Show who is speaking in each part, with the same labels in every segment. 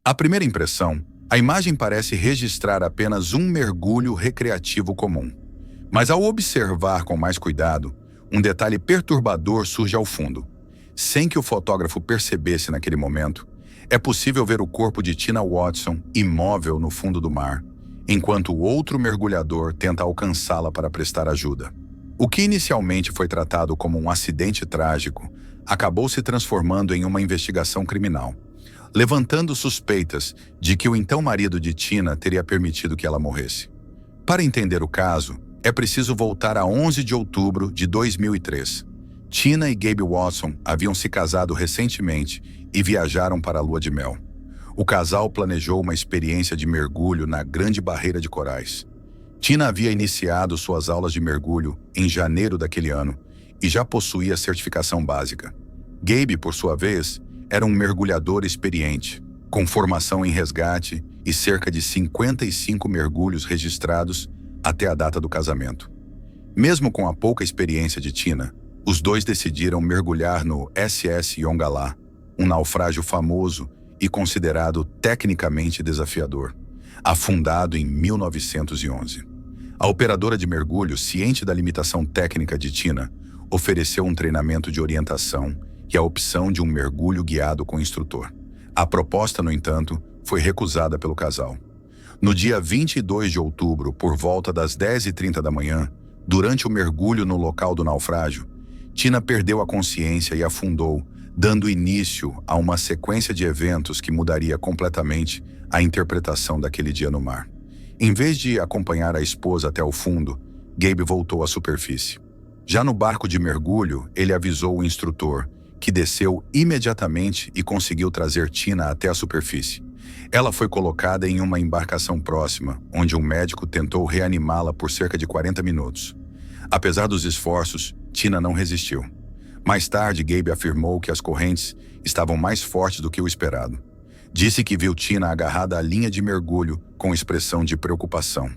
Speaker 1: À primeira impressão, a imagem parece registrar apenas um mergulho recreativo comum. Mas ao observar com mais cuidado, um detalhe perturbador surge ao fundo. Sem que o fotógrafo percebesse naquele momento, é possível ver o corpo de Tina Watson imóvel no fundo do mar, enquanto o outro mergulhador tenta alcançá-la para prestar ajuda. O que inicialmente foi tratado como um acidente trágico acabou se transformando em uma investigação criminal, levantando suspeitas de que o então marido de Tina teria permitido que ela morresse. Para entender o caso, é preciso voltar a 11 de outubro de 2003. Tina e Gabe Watson haviam se casado recentemente e viajaram para a lua de mel. O casal planejou uma experiência de mergulho na Grande Barreira de Corais. Tina havia iniciado suas aulas de mergulho em janeiro daquele ano e já possuía certificação básica. Gabe, por sua vez, era um mergulhador experiente, com formação em resgate e cerca de 55 mergulhos registrados até a data do casamento. Mesmo com a pouca experiência de Tina, os dois decidiram mergulhar no SS Yongala, um naufrágio famoso e considerado tecnicamente desafiador, afundado em 1911. A operadora de mergulho, ciente da limitação técnica de Tina, ofereceu um treinamento de orientação e a opção de um mergulho guiado com instrutor. A proposta, no entanto, foi recusada pelo casal. No dia 22 de outubro, por volta das 10h30 da manhã, durante o mergulho no local do naufrágio, Tina perdeu a consciência e afundou, dando início a uma sequência de eventos que mudaria completamente a interpretação daquele dia no mar. Em vez de acompanhar a esposa até o fundo, Gabe voltou à superfície. Já no barco de mergulho, ele avisou o instrutor, que desceu imediatamente e conseguiu trazer Tina até a superfície. Ela foi colocada em uma embarcação próxima, onde um médico tentou reanimá-la por cerca de 40 minutos. Apesar dos esforços, Tina não resistiu. Mais tarde, Gabe afirmou que as correntes estavam mais fortes do que o esperado. Disse que viu Tina agarrada à linha de mergulho com expressão de preocupação.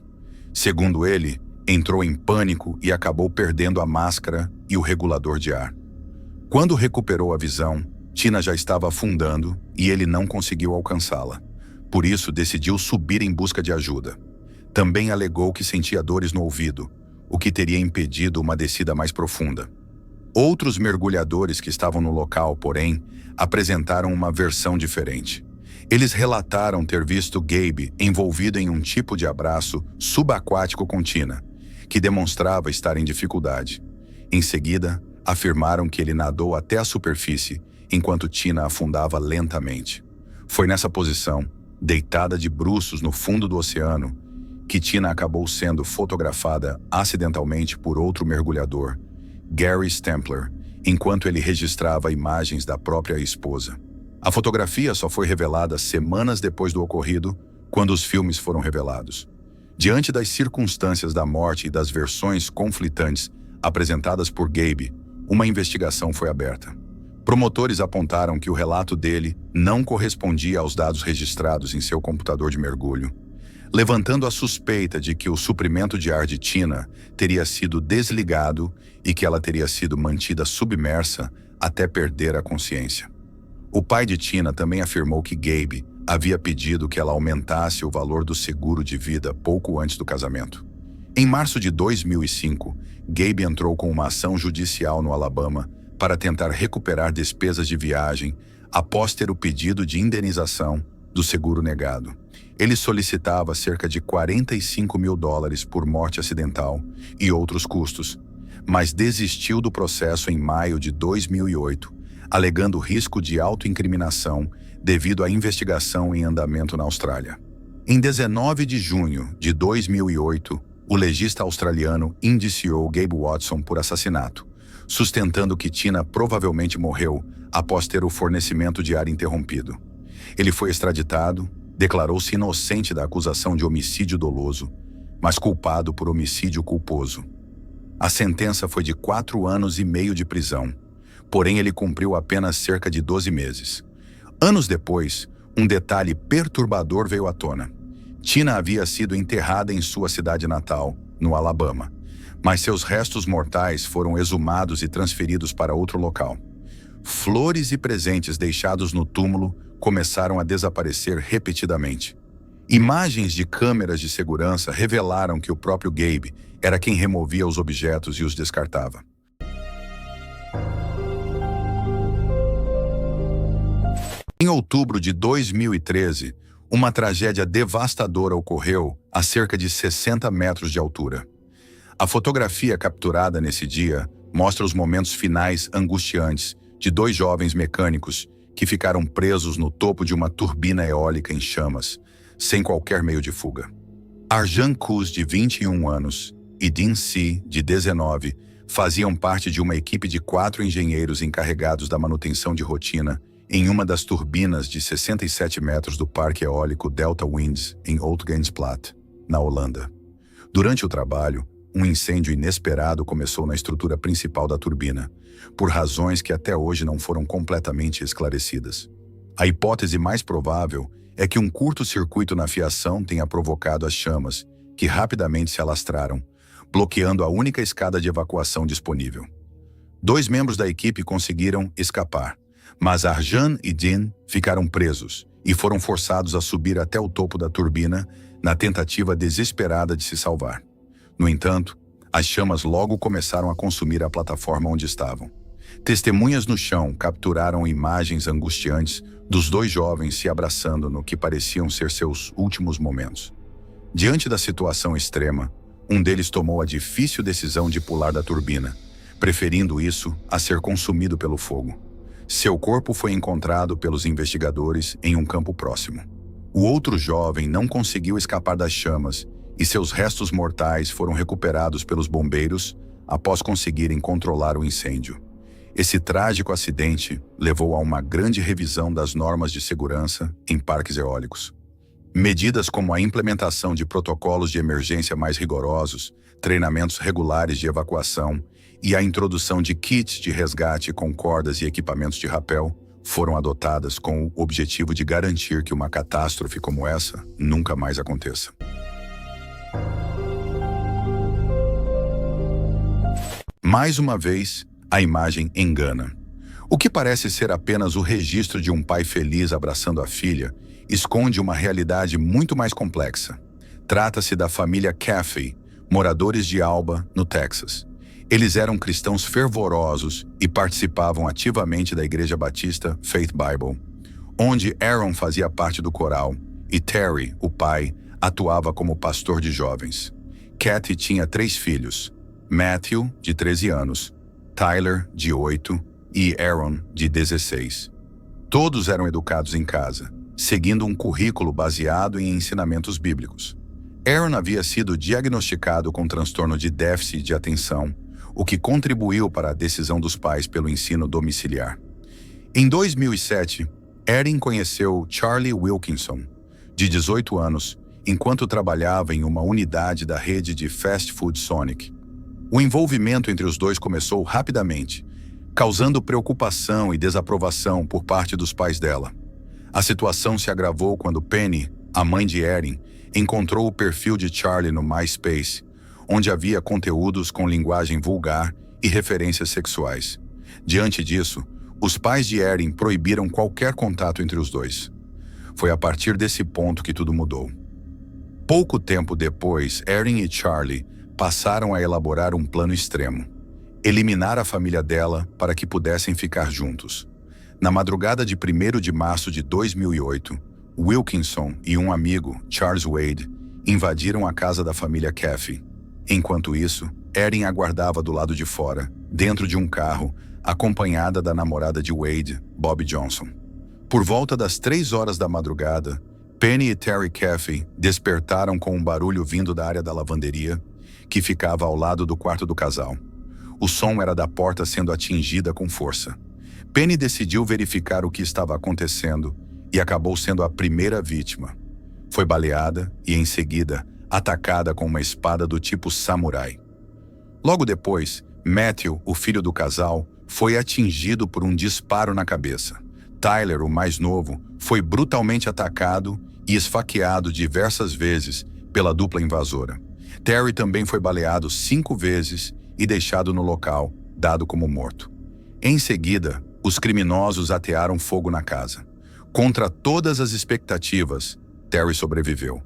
Speaker 1: Segundo ele, entrou em pânico e acabou perdendo a máscara e o regulador de ar. Quando recuperou a visão, Tina já estava afundando e ele não conseguiu alcançá-la. Por isso, decidiu subir em busca de ajuda. Também alegou que sentia dores no ouvido, o que teria impedido uma descida mais profunda. Outros mergulhadores que estavam no local, porém, apresentaram uma versão diferente. Eles relataram ter visto Gabe envolvido em um tipo de abraço subaquático com Tina, que demonstrava estar em dificuldade. Em seguida, afirmaram que ele nadou até a superfície, enquanto Tina afundava lentamente. Foi nessa posição, deitada de bruços no fundo do oceano, que Tina acabou sendo fotografada acidentalmente por outro mergulhador, Gary Stempler, enquanto ele registrava imagens da própria esposa. A fotografia só foi revelada semanas depois do ocorrido, quando os filmes foram revelados. Diante das circunstâncias da morte e das versões conflitantes apresentadas por Gabe, uma investigação foi aberta. Promotores apontaram que o relato dele não correspondia aos dados registrados em seu computador de mergulho, levantando a suspeita de que o suprimento de ar de Tina teria sido desligado e que ela teria sido mantida submersa até perder a consciência. O pai de Tina também afirmou que Gabe havia pedido que ela aumentasse o valor do seguro de vida pouco antes do casamento. Em março de 2005, Gabe entrou com uma ação judicial no Alabama para tentar recuperar despesas de viagem após ter o pedido de indenização do seguro negado. Ele solicitava cerca de $45 mil por morte acidental e outros custos, mas desistiu do processo em maio de 2008, alegando risco de autoincriminação devido à investigação em andamento na Austrália. Em 19 de junho de 2008, o legista australiano indiciou Gabe Watson por assassinato, sustentando que Tina provavelmente morreu após ter o fornecimento de ar interrompido. Ele foi extraditado, declarou-se inocente da acusação de homicídio doloso, mas culpado por homicídio culposo. A sentença foi de 4 anos e meio de prisão, porém ele cumpriu apenas cerca de 12 meses. Anos depois, um detalhe perturbador veio à tona. Tina havia sido enterrada em sua cidade natal, no Alabama, mas seus restos mortais foram exumados e transferidos para outro local. Flores e presentes deixados no túmulo começaram a desaparecer repetidamente. Imagens de câmeras de segurança revelaram que o próprio Gabe era quem removia os objetos e os descartava. Em outubro de 2013, uma tragédia devastadora ocorreu a cerca de 60 metros de altura. A fotografia capturada nesse dia mostra os momentos finais angustiantes de dois jovens mecânicos que ficaram presos no topo de uma turbina eólica em chamas, sem qualquer meio de fuga. Arjan Kuz, de 21 anos, e Dean Si, de 19, faziam parte de uma equipe de 4 engenheiros encarregados da manutenção de rotina em uma das turbinas de 67 metros do parque eólico Delta Winds, em Oudtgensplaat, na Holanda. Durante o trabalho, um incêndio inesperado começou na estrutura principal da turbina, por razões que até hoje não foram completamente esclarecidas. A hipótese mais provável é que um curto-circuito na fiação tenha provocado as chamas, que rapidamente se alastraram, bloqueando a única escada de evacuação disponível. 2 membros da equipe conseguiram escapar, mas Arjan e Dean ficaram presos e foram forçados a subir até o topo da turbina na tentativa desesperada de se salvar. No entanto, as chamas logo começaram a consumir a plataforma onde estavam. Testemunhas no chão capturaram imagens angustiantes dos 2 jovens se abraçando no que pareciam ser seus últimos momentos. Diante da situação extrema, um deles tomou a difícil decisão de pular da turbina, preferindo isso a ser consumido pelo fogo. Seu corpo foi encontrado pelos investigadores em um campo próximo. O outro jovem não conseguiu escapar das chamas e seus restos mortais foram recuperados pelos bombeiros após conseguirem controlar o incêndio. Esse trágico acidente levou a uma grande revisão das normas de segurança em parques eólicos. Medidas como a implementação de protocolos de emergência mais rigorosos, treinamentos regulares de evacuação e a introdução de kits de resgate com cordas e equipamentos de rapel foram adotadas com o objetivo de garantir que uma catástrofe como essa nunca mais aconteça. Mais uma vez, a imagem engana. O que parece ser apenas o registro de um pai feliz abraçando a filha esconde uma realidade muito mais complexa. Trata-se da família Caffey, moradores de Alba, no Texas. Eles eram cristãos fervorosos e participavam ativamente da Igreja Batista Faith Bible, onde Aaron fazia parte do coral e Terry, o pai, atuava como pastor de jovens. Kathy tinha 3 filhos, Matthew, de 13 anos, Tyler, de 8, e Aaron, de 16. Todos eram educados em casa, seguindo um currículo baseado em ensinamentos bíblicos. Aaron havia sido diagnosticado com transtorno de déficit de atenção, o que contribuiu para a decisão dos pais pelo ensino domiciliar. Em 2007, Erin conheceu Charlie Wilkinson, de 18 anos, enquanto trabalhava em uma unidade da rede de fast food Sonic. O envolvimento entre os dois começou rapidamente, causando preocupação e desaprovação por parte dos pais dela. A situação se agravou quando Penny, a mãe de Erin, encontrou o perfil de Charlie no MySpace, onde havia conteúdos com linguagem vulgar e referências sexuais. Diante disso, os pais de Erin proibiram qualquer contato entre os dois. Foi a partir desse ponto que tudo mudou. Pouco tempo depois, Erin e Charlie passaram a elaborar um plano extremo: eliminar a família dela para que pudessem ficar juntos. Na madrugada de 1º de março de 2008, Wilkinson e um amigo, Charles Wade, invadiram a casa da família Caffey. Enquanto isso, Erin aguardava do lado de fora, dentro de um carro, acompanhada da namorada de Wade, Bob Johnson. Por volta das 3 horas da madrugada, Penny e Terry Caffey despertaram com um barulho vindo da área da lavanderia, que ficava ao lado do quarto do casal. O som era da porta sendo atingida com força. Penny decidiu verificar o que estava acontecendo e acabou sendo a primeira vítima. Foi baleada e, em seguida, atacada com uma espada do tipo samurai. Logo depois, Matthew, o filho do casal, foi atingido por um disparo na cabeça. Tyler, o mais novo, foi brutalmente atacado e esfaqueado diversas vezes pela dupla invasora. Terry também foi baleado 5 vezes e deixado no local, dado como morto. Em seguida, os criminosos atearam fogo na casa. Contra todas as expectativas, Terry sobreviveu.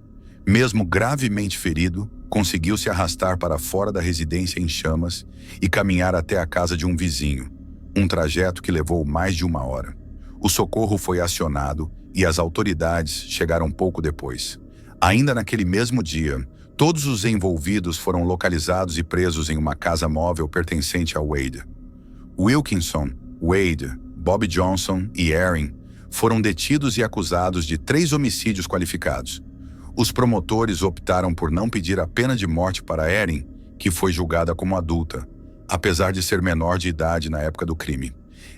Speaker 1: Mesmo gravemente ferido, conseguiu se arrastar para fora da residência em chamas e caminhar até a casa de um vizinho, um trajeto que levou mais de 1 hora. O socorro foi acionado e as autoridades chegaram pouco depois. Ainda naquele mesmo dia, todos os envolvidos foram localizados e presos em uma casa móvel pertencente a Wade. Wilkinson, Wade, Bob Johnson e Erin foram detidos e acusados de 3 homicídios qualificados. Os promotores optaram por não pedir a pena de morte para Erin, que foi julgada como adulta, apesar de ser menor de idade na época do crime.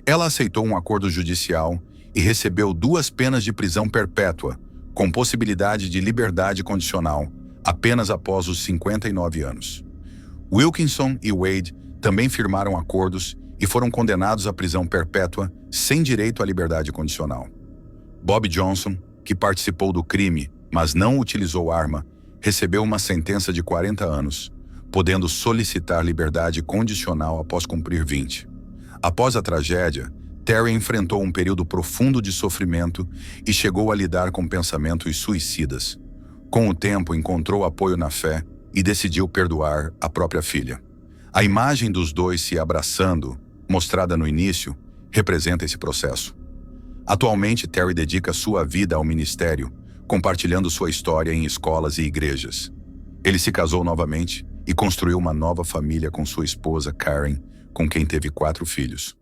Speaker 1: Ela aceitou um acordo judicial e recebeu 2 penas de prisão perpétua, com possibilidade de liberdade condicional, apenas após os 59 anos. Wilkinson e Wade também firmaram acordos e foram condenados à prisão perpétua sem direito à liberdade condicional. Bob Johnson, que participou do crime, mas não utilizou arma, recebeu uma sentença de 40 anos, podendo solicitar liberdade condicional após cumprir 20. Após a tragédia, Terry enfrentou um período profundo de sofrimento e chegou a lidar com pensamentos suicidas. Com o tempo, encontrou apoio na fé e decidiu perdoar a própria filha. A imagem dos dois se abraçando, mostrada no início, representa esse processo. Atualmente, Terry dedica sua vida ao ministério, compartilhando sua história em escolas e igrejas. Ele se casou novamente e construiu uma nova família com sua esposa, Karen, com quem teve 4 filhos.